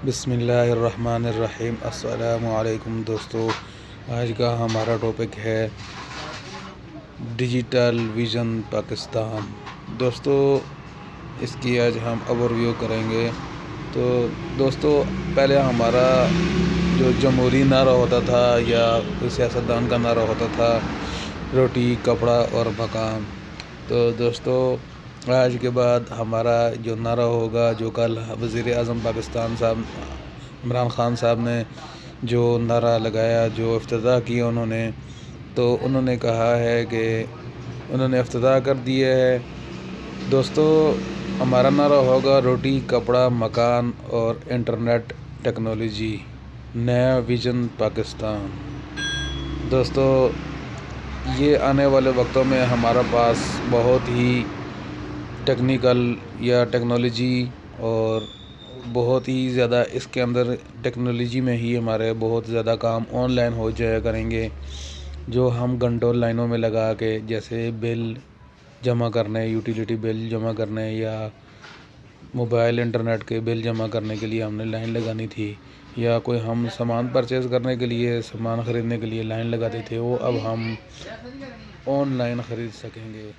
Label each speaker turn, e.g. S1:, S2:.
S1: بسم اللہ الرحمن الرحیم۔ السلام علیکم دوستو، آج کا ہمارا ٹاپک ہے ڈیجیٹل ویژن پاکستان۔ دوستو اس کی آج ہم اوور ویو کریں گے۔ تو دوستو پہلے ہمارا جو جمہوری نعرہ ہوتا تھا یا کوئی سیاستدان کا نعرہ ہوتا تھا روٹی کپڑا اور مکان، تو دوستو آج کے بعد ہمارا جو نعرہ ہوگا، جو کل وزیر اعظم پاکستان صاحب عمران خان صاحب نے جو نعرہ لگایا، جو افتتاح کیا انہوں نے کہا ہے کہ انہوں نے افتتاح کر دیا ہے۔ دوستو ہمارا نعرہ ہوگا روٹی کپڑا مکان اور انٹرنیٹ ٹیکنالوجی، نیا ویژن پاکستان۔ دوستو یہ آنے والے وقتوں میں ہمارا پاس بہت ہی ٹیکنیکل یا ٹیکنالوجی اور بہت ہی زیادہ اس کے اندر ٹیکنالوجی میں ہی ہمارے بہت زیادہ کام آن لائن ہو جایا کریں گے، جو ہم گھنٹوں لائنوں میں لگا کے جیسے بل جمع کرنے، یوٹیلیٹی بل جمع کرنے یا موبائل انٹرنیٹ کے بل جمع کرنے کے لیے ہم نے لائن لگانی تھی، یا کوئی ہم سامان پرچیز کرنے کے لیے سامان خریدنے کے لیے لائن لگاتے تھے، وہ اب ہم آن لائن خرید سکیں گے۔